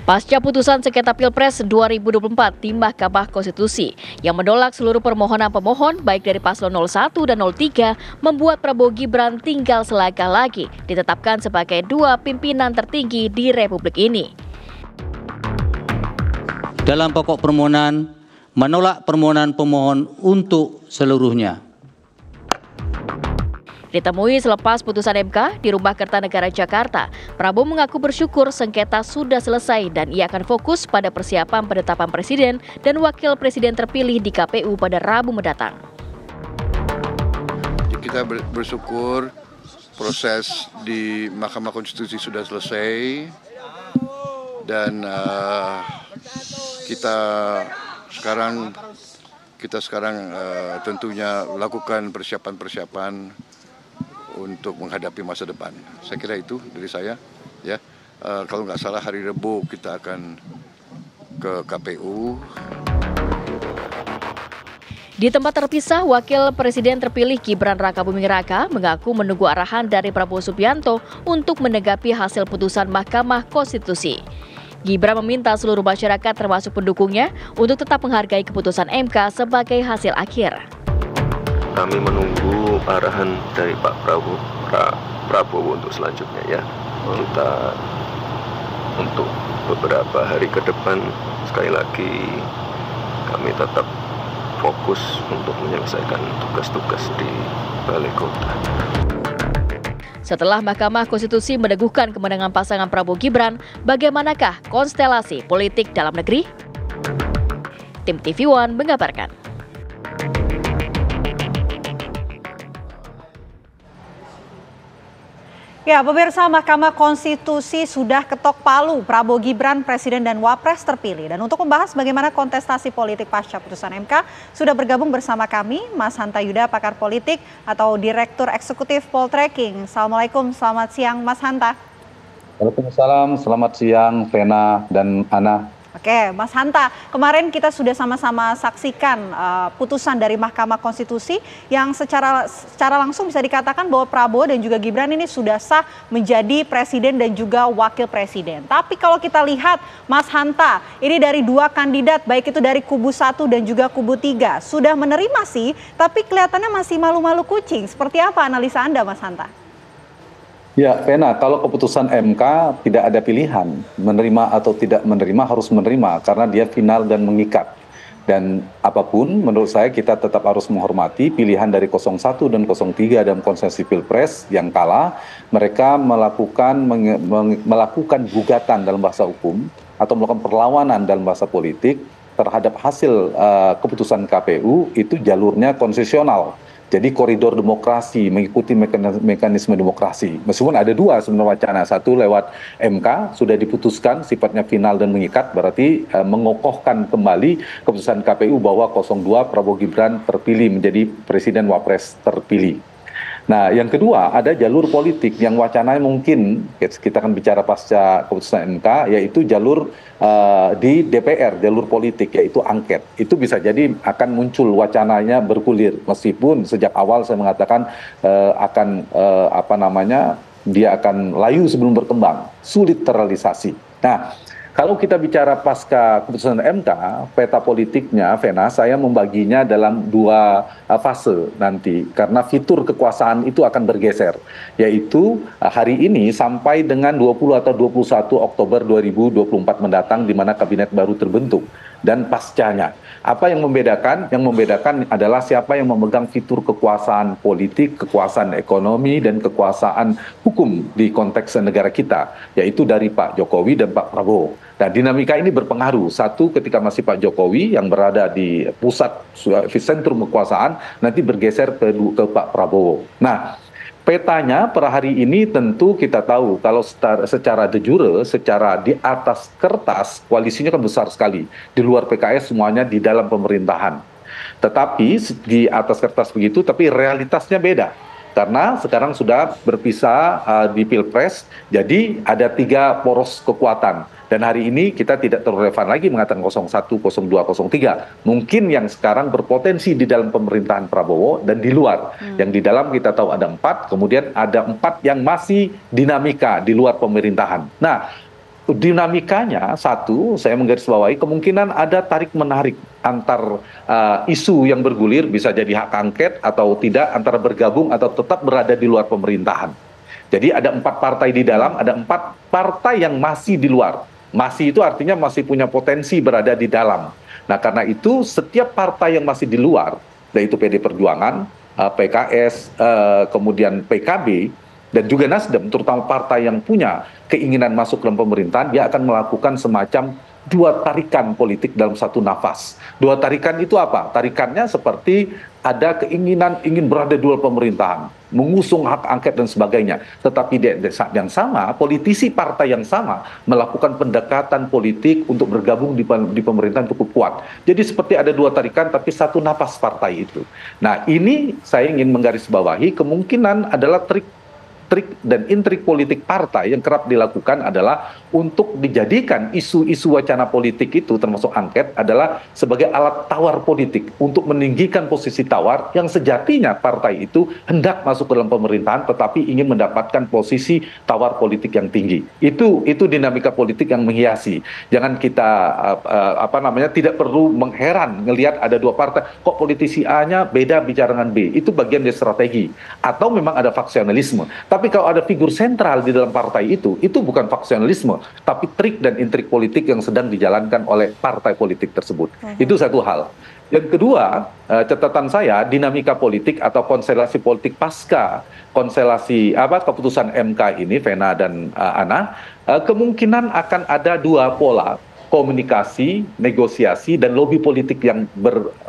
Pasca putusan sengketa Pilpres 2024 di Mahkamah Konstitusi yang menolak seluruh permohonan pemohon baik dari paslon 01 dan 03 membuat Prabowo Gibran tinggal selangkah lagi ditetapkan sebagai dua pimpinan tertinggi di Republik ini. Dalam pokok permohonan, menolak permohonan pemohon untuk seluruhnya. Ditemui selepas putusan MK di Rumah Kertanegara Jakarta, Prabowo mengaku bersyukur sengketa sudah selesai dan ia akan fokus pada persiapan penetapan presiden dan wakil presiden terpilih di KPU pada Rabu mendatang. Kita bersyukur proses di Mahkamah Konstitusi sudah selesai dan kita sekarang tentunya lakukan persiapan untuk menghadapi masa depan. Saya kira itu dari saya. Ya, kalau nggak salah hari Rabu kita akan ke KPU. Di tempat terpisah, Wakil Presiden terpilih Gibran Rakabuming Raka mengaku menunggu arahan dari Prabowo Subianto untuk menanggapi hasil putusan Mahkamah Konstitusi. Gibran meminta seluruh masyarakat termasuk pendukungnya untuk tetap menghargai keputusan MK sebagai hasil akhir. Kami menunggu arahan dari Pak Prabowo untuk selanjutnya ya. Kita untuk beberapa hari ke depan sekali lagi kami tetap fokus untuk menyelesaikan tugas-tugas di Balai Kota. Setelah Mahkamah Konstitusi meneguhkan kemenangan pasangan Prabowo Gibran, bagaimanakah konstelasi politik dalam negeri? Tim TV One mengabarkan. Ya, pemirsa, Mahkamah Konstitusi sudah ketok palu Prabowo Gibran Presiden dan Wapres terpilih. Dan untuk membahas bagaimana kontestasi politik pasca putusan MK, sudah bergabung bersama kami Mas Hanta Yuda, pakar politik atau Direktur Eksekutif Poltreking. Assalamualaikum, selamat siang Mas Hanta. Waalaikumsalam, selamat siang Vena dan Ana. Oke, Mas Hanta, kemarin kita sudah sama-sama saksikan putusan dari Mahkamah Konstitusi yang secara langsung bisa dikatakan bahwa Prabowo dan juga Gibran ini sudah sah menjadi presiden dan juga wakil presiden. Tapi kalau kita lihat, Mas Hanta, ini dari dua kandidat, baik itu dari kubu 1 dan juga kubu 3, sudah menerima sih, tapi kelihatannya masih malu-malu kucing. Seperti apa analisa Anda, Mas Hanta? Ya, Vena, kalau keputusan MK tidak ada pilihan, menerima atau tidak menerima harus menerima karena dia final dan mengikat. Dan apapun menurut saya kita tetap harus menghormati pilihan dari 01 dan 03 dalam konsensus Pilpres yang kalah. Mereka melakukan gugatan dalam bahasa hukum atau melakukan perlawanan dalam bahasa politik terhadap hasil keputusan KPU itu jalurnya konsesional. Jadi koridor demokrasi, mengikuti mekanisme demokrasi. Meskipun ada dua sebenarnya wacana, satu lewat MK sudah diputuskan sifatnya final dan mengikat, berarti mengokohkan kembali keputusan KPU bahwa 02 Prabowo Gibran terpilih menjadi Presiden Wapres terpilih. Nah, yang kedua ada jalur politik yang wacananya mungkin kita akan bicara pasca keputusan MK, yaitu jalur di DPR, jalur politik yaitu angket. Itu bisa jadi akan muncul wacananya bergulir, meskipun sejak awal saya mengatakan dia akan layu sebelum berkembang, sulit terrealisasi. Nah, kalau kita bicara pasca keputusan MK, peta politiknya, Vena, saya membaginya dalam dua fase nanti. Karena fitur kekuasaan itu akan bergeser. Yaitu hari ini sampai dengan 20 atau 21 Oktober 2024 mendatang di mana kabinet baru terbentuk. Dan pascanya. Apa yang membedakan? Yang membedakan adalah siapa yang memegang fitur kekuasaan politik, kekuasaan ekonomi, dan kekuasaan hukum di konteks negara kita. Yaitu dari Pak Jokowi dan Pak Prabowo. Nah, dinamika ini berpengaruh. Satu, ketika masih Pak Jokowi yang berada di pusat sentrum kekuasaan, nanti bergeser ke Pak Prabowo. Nah, petanya per hari ini tentu kita tahu kalau secara de jure, secara di atas kertas, koalisinya kan besar sekali. Di luar PKS semuanya di dalam pemerintahan. Tetapi di atas kertas begitu, tapi realitasnya beda. Karena sekarang sudah berpisah di Pilpres, jadi ada 3 poros kekuatan. Dan hari ini kita tidak terlalu relevan lagi mengatakan 01, 02, 03. Mungkin yang sekarang berpotensi di dalam pemerintahan Prabowo dan di luar. Yang di dalam kita tahu ada 4, kemudian ada 4 yang masih dinamika di luar pemerintahan. Nah, dinamikanya satu, saya menggarisbawahi kemungkinan ada tarik-menarik antar isu yang bergulir, bisa jadi hak angket atau tidak, antara bergabung atau tetap berada di luar pemerintahan. Jadi ada 4 partai di dalam, ada 4 partai yang masih di luar. Masih itu artinya masih punya potensi berada di dalam. Nah, karena itu setiap partai yang masih di luar, yaitu PD Perjuangan, PKS, kemudian PKB, dan juga Nasdem, terutama partai yang punya keinginan masuk dalam pemerintahan, dia akan melakukan semacam 2 tarikan politik dalam satu nafas. 2 tarikan itu apa? Tarikannya seperti ada keinginan ingin berada di luar pemerintahan, mengusung hak angket dan sebagainya. Tetapi di saat yang sama, politisi partai yang sama melakukan pendekatan politik untuk bergabung di pemerintahan cukup kuat. Jadi seperti ada 2 tarikan tapi satu napas partai itu. Nah, ini saya ingin menggarisbawahi kemungkinan adalah trik dan intrik politik partai yang kerap dilakukan adalah untuk dijadikan isu-isu wacana politik itu termasuk angket adalah sebagai alat tawar politik untuk meninggikan posisi tawar yang sejatinya partai itu hendak masuk ke dalam pemerintahan tetapi ingin mendapatkan posisi tawar politik yang tinggi. Itu dinamika politik yang menghiasi. Jangan kita tidak perlu mengheran ngelihat ada 2 partai kok politisi A-nya beda bicara dengan B. Itu bagian dari strategi atau memang ada faksionalisme. Tapi kalau ada figur sentral di dalam partai itu bukan faksionalisme, tapi trik dan intrik politik yang sedang dijalankan oleh partai politik tersebut. Itu satu hal. Yang kedua, catatan saya, dinamika politik atau konstelasi politik pasca konstelasi keputusan MK ini, Vena dan Ana, kemungkinan akan ada 2 pola komunikasi, negosiasi, dan lobby politik yang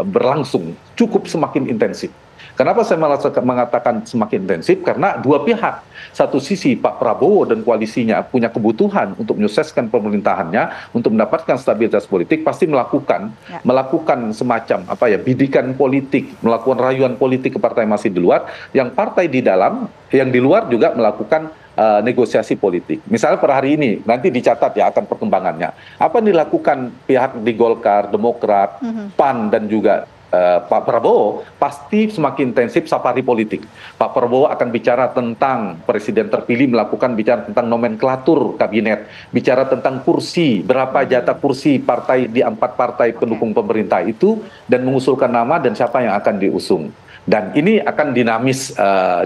berlangsung cukup semakin intensif. Kenapa saya mengatakan semakin intensif? Karena 2 pihak. Satu sisi Pak Prabowo dan koalisinya punya kebutuhan untuk menyukseskan pemerintahannya, untuk mendapatkan stabilitas politik, pasti melakukan semacam bidikan politik, melakukan rayuan politik ke partai masih di luar, yang partai di dalam, yang di luar juga melakukan negosiasi politik. Misalnya per hari ini, nanti dicatat ya akan perkembangannya. Apa yang dilakukan pihak di Golkar, Demokrat, PAN, dan juga Pak Prabowo pasti semakin intensif safari politik. Pak Prabowo akan bicara tentang presiden terpilih, bicara tentang nomenklatur kabinet, bicara tentang kursi, berapa jatah kursi partai di 4 partai pendukung pemerintah itu, dan mengusulkan nama dan siapa yang akan diusung. Dan ini akan dinamis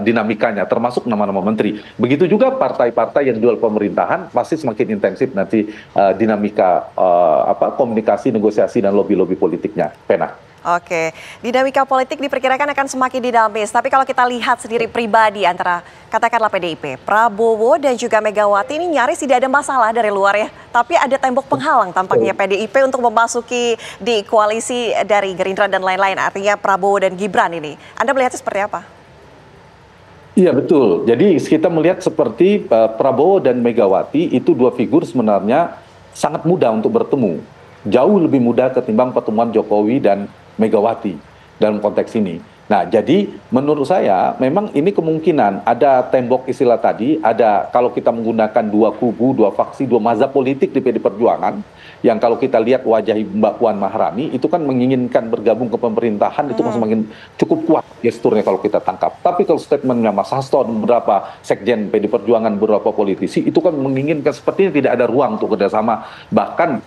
dinamikanya, termasuk nama-nama menteri. Begitu juga partai-partai yang di luar pemerintahan pasti semakin intensif nanti dinamika komunikasi, negosiasi, dan lobby-lobby politiknya. Pena. Oke, dinamika politik diperkirakan akan semakin dinamis. Tapi kalau kita lihat sendiri pribadi antara katakanlah PDIP, Prabowo dan juga Megawati ini nyaris tidak ada masalah dari luar ya. Tapi ada tembok penghalang tampaknya PDIP untuk memasuki di koalisi dari Gerindra dan lain-lain. Artinya Prabowo dan Gibran ini. Anda melihatnya seperti apa? Iya betul. Jadi kita melihat seperti Prabowo dan Megawati itu 2 figur sebenarnya sangat mudah untuk bertemu. Jauh lebih mudah ketimbang pertemuan Jokowi dan Megawati dalam konteks ini. Nah, jadi menurut saya memang ini kemungkinan ada tembok istilah tadi, ada kalau kita menggunakan 2 kubu, 2 faksi, 2 mazhab politik di PD Perjuangan, yang kalau kita lihat wajah Mbak Puan Maharani itu kan menginginkan bergabung ke pemerintahan, itu semakin cukup kuat gesturnya kalau kita tangkap. Tapi kalau statementnya Mas Hasto dan beberapa sekjen PD Perjuangan, beberapa politisi itu kan menginginkan sepertinya tidak ada ruang untuk kerjasama, bahkan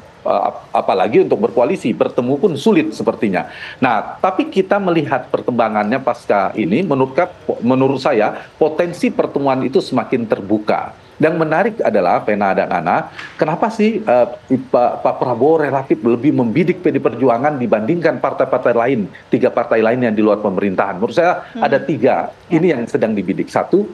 apalagi untuk berkoalisi, bertemu pun sulit sepertinya. Nah, tapi kita melihat perkembangannya pasca ini, menurut saya potensi pertemuan itu semakin terbuka. Yang menarik adalah Vena dan Ana, kenapa sih Pak Prabowo relatif lebih membidik PD Perjuangan dibandingkan partai-partai lain, 3 partai lain yang di luar pemerintahan? Menurut saya ada 3 ini yang sedang dibidik. Satu,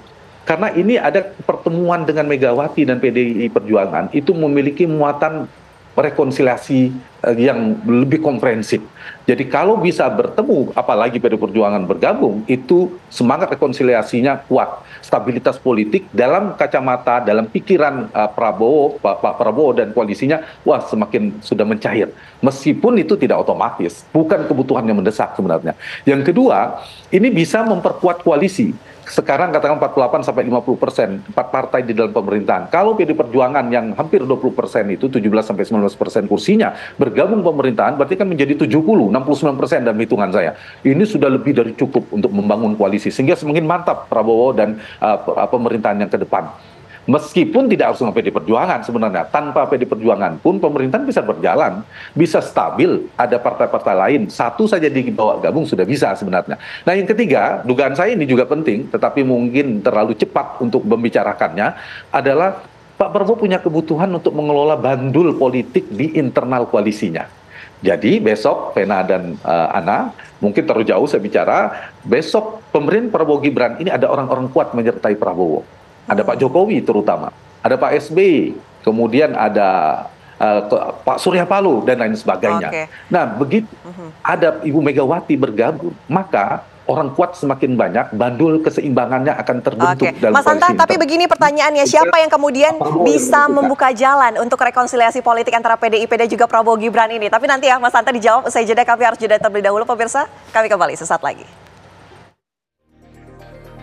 karena ini ada pertemuan dengan Megawati dan PDI Perjuangan itu memiliki muatan rekonsiliasi yang lebih komprehensif. Jadi kalau bisa bertemu, apalagi PD Perjuangan bergabung, itu semangat rekonsiliasinya kuat. Stabilitas politik dalam kacamata, dalam pikiran Pak Prabowo dan koalisinya, semakin sudah mencair. Meskipun itu tidak otomatis, bukan kebutuhan yang mendesak sebenarnya. Yang kedua, ini bisa memperkuat koalisi. Sekarang katakan 48-50%, 4 partai di dalam pemerintahan. Kalau PD Perjuangan yang hampir 20% itu, 17-19% kursinya, bergabung pemerintahan, berarti kan menjadi 69% dalam hitungan saya. Ini sudah lebih dari cukup untuk membangun koalisi, sehingga semakin mantap Prabowo dan pemerintahan yang ke depan. Meskipun tidak harus dengan PD Perjuangan sebenarnya, tanpa PD Perjuangan pun pemerintahan bisa berjalan, bisa stabil, ada partai-partai lain, satu saja dibawa gabung sudah bisa sebenarnya. Nah yang ketiga, dugaan saya ini juga penting, tetapi mungkin terlalu cepat untuk membicarakannya, adalah Pak Prabowo punya kebutuhan untuk mengelola bandul politik di internal koalisinya. Jadi besok Vena dan Ana, mungkin terlalu jauh saya bicara, besok pemerintahan Prabowo Gibran ini ada orang-orang kuat menyertai Prabowo. Ada Pak Jokowi terutama, ada Pak SBY, kemudian ada Pak Surya Paloh dan lain sebagainya. Oke. Nah begitu ada Ibu Megawati bergabung, maka orang kuat semakin banyak, bandul keseimbangannya akan terbentuk dalam Mas Hanta, tapi begini pertanyaannya, siapa yang kemudian bisa membuka jalan untuk rekonsiliasi politik antara PDIP dan juga Prabowo Gibran ini? Tapi nanti ya Mas Hanta dijawab, usai jeda, kami harus jeda terlebih dahulu pemirsa. Kami kembali sesaat lagi.